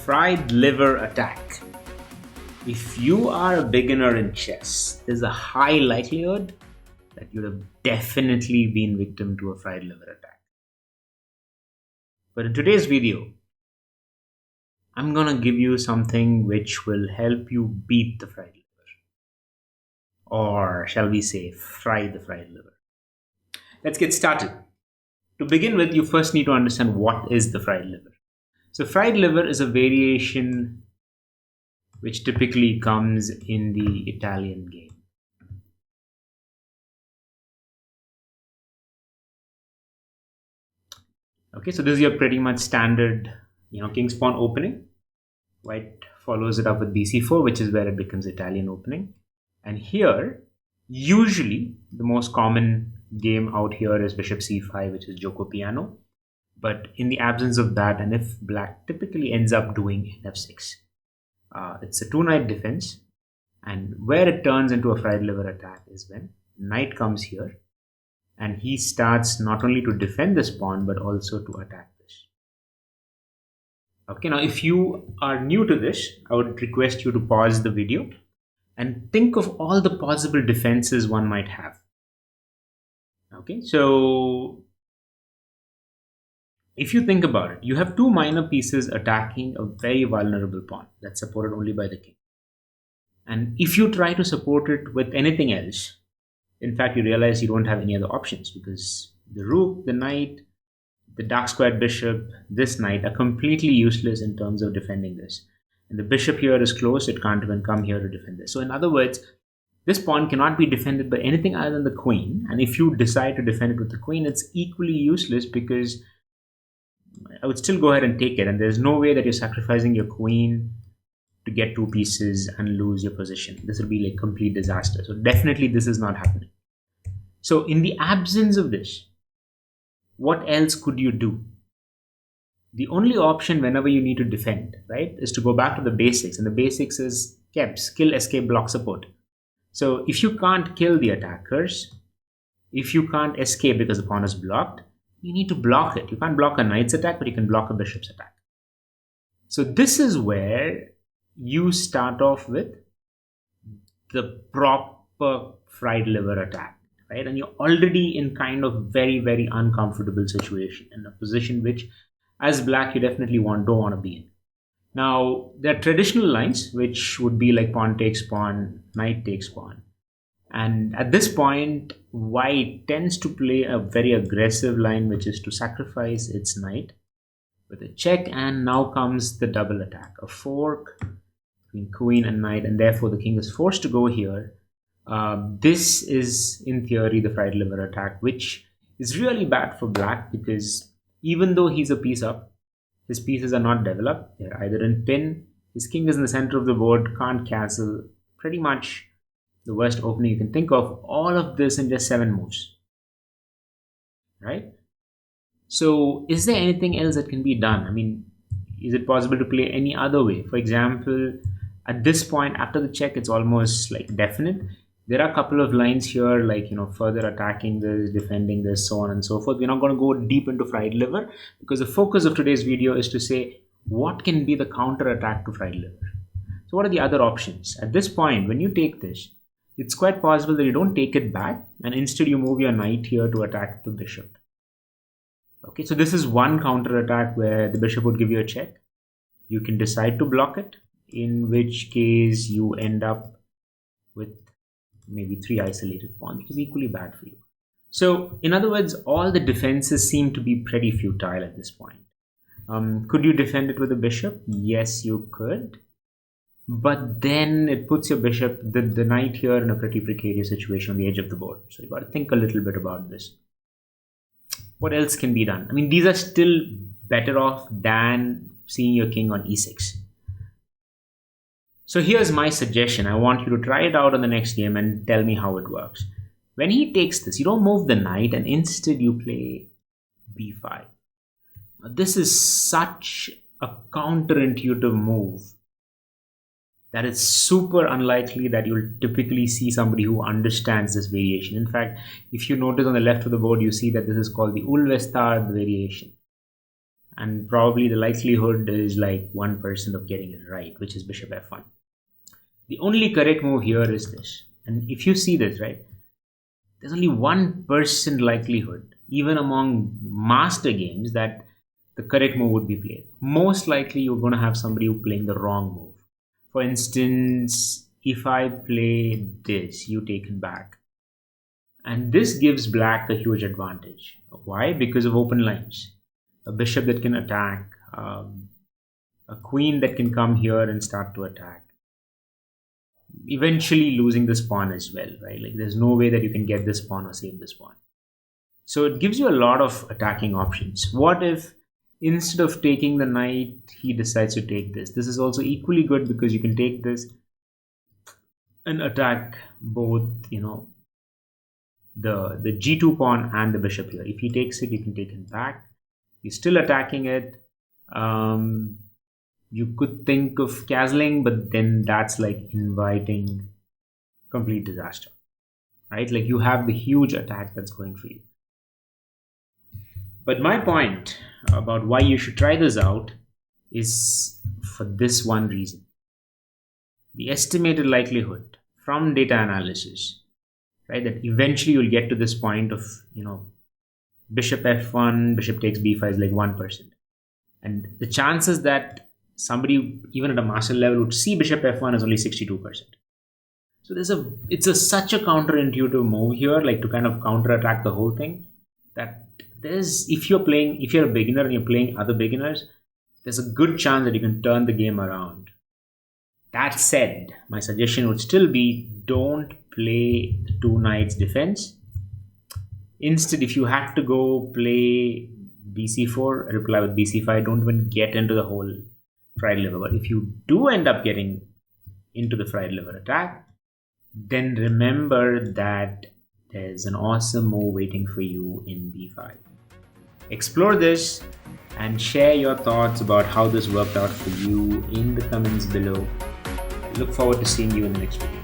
fried liver attack. If you are a beginner in chess, there's a high likelihood that you'd have definitely been victim to a fried liver attack. But in today's video, I'm gonna give you something which will help you beat the fried liver. Or shall we say, fry the fried liver. Let's get started. To begin with, you first need to understand what is the fried liver. So fried liver is a variation which typically comes in the Italian game. Okay, so this is your pretty much standard, king's pawn opening. White follows it up with bc4, which is where it becomes Italian opening. And here, usually the most common game out here is bishop c5, which is gioco piano. But in the absence of that, and if black typically ends up doing f6, it's a two-knight defense. And where it turns into a fried liver attack is when knight comes here and he starts not only to defend this pawn but also to attack this. Okay, now if you are new to this, I would request you to pause the video and think of all the possible defenses one might have. Okay, so if you think about it, you have two minor pieces attacking a very vulnerable pawn that's supported only by the king. And if you try to support it with anything else, in fact, you realize you don't have any other options because the rook, the knight, the dark squared bishop, this knight are completely useless in terms of defending this. And the bishop here is close, it can't even come here to defend this. So in other words, this pawn cannot be defended by anything other than the queen. And if you decide to defend it with the queen, it's equally useless because I would still go ahead and take it. And there's no way that you're sacrificing your queen to get two pieces and lose your position. This will be like complete disaster. So definitely this is not happening. So in the absence of this, what else could you do? The only option whenever you need to defend, right, is to go back to the basics. And the basics is KEBS, kill, escape, block, support. So if you can't kill the attackers, if you can't escape because the pawn is blocked, you need to block it. You can't block a knight's attack, but you can block a bishop's attack. So this is where you start off with the proper fried liver attack, right? And you're already in kind of very, very uncomfortable situation, in a position which, as black, you definitely don't want to be in. Now, there are traditional lines, which would be like pawn takes pawn, knight takes pawn. And at this point, white tends to play a very aggressive line, which is to sacrifice its knight with a check. And now comes the double attack, a fork between queen and knight, and therefore the king is forced to go here. This is, in theory, the fried liver attack, which is really bad for black because even though he's a piece up, his pieces are not developed. They're either in pin, his king is in the center of the board, can't castle, pretty much the worst opening you can think of. All of this in just 7 moves, right? So is there anything else that can be done? I mean, is it possible to play any other way? For example, at this point, after the check, it's almost like definite. There are a couple of lines here, like, further attacking this, defending this, so on and so forth. We're not going to go deep into fried liver because the focus of today's video is to say what can be the counter attack to fried liver. So what are the other options? At this point, when you take this, it's quite possible that you don't take it back and instead you move your knight here to attack the bishop. Okay, so this is one counter attack where the bishop would give you a check. You can decide to block it, in which case you end up with maybe 3 isolated pawns, which is equally bad for you. So in other words, all the defenses seem to be pretty futile at this point. Could you defend it with a bishop? Yes, you could. But then it puts your bishop, the knight here, in a pretty precarious situation on the edge of the board. So you've got to think a little bit about this. What else can be done? I mean, these are still better off than seeing your king on e6. So here's my suggestion. I want you to try it out on the next game and tell me how it works. When he takes this, you don't move the knight and instead you play b5. Now, this is such a counterintuitive move that it's super unlikely that you'll typically see somebody who understands this variation. In fact, if you notice on the left of the board, you see that this is called the Ulvestad variation. and probably the likelihood is like 1% of getting it right, which is bishop f1. The only correct move here is this. And if you see this, right, there's only 1% likelihood, even among master games, that the correct move would be played. Most likely, you're going to have somebody who playing the wrong move. For instance, if I play this, you take it back. And this gives black a huge advantage. Why? Because of open lines. A bishop that can attack, a queen that can come here and start to attack. Eventually losing this pawn as well, right? Like there's no way that you can get this pawn or save this pawn. So it gives you a lot of attacking options. What if instead of taking the knight, he decides to take this? This is also equally good because you can take this and attack both, the g2 pawn and the bishop here. If he takes it, you can take it back. You're still attacking it. You could think of castling, but then that's like inviting complete disaster, right? Like you have the huge attack that's going for you. But my point about why you should try this out is for this one reason. The estimated likelihood from data analysis, right, that eventually you'll get to this point of, bishop f1, bishop takes b5 is like 1%. And the chances that somebody even at a master level would see bishop f1 is only 62%. So it's such a counterintuitive move here, like to kind of counterattack the whole thing, that if you're a beginner and you're playing other beginners, there's a good chance that you can turn the game around. That said, my suggestion would still be don't play the two knights defense. Instead, if you had to go play bc4, reply with bc5, don't even get into the whole fried liver. But if you do end up getting into the fried liver attack, then remember that there's an awesome move waiting for you in b5. Explore this and share your thoughts about how this worked out for you in the comments below. I look forward to seeing you in the next video.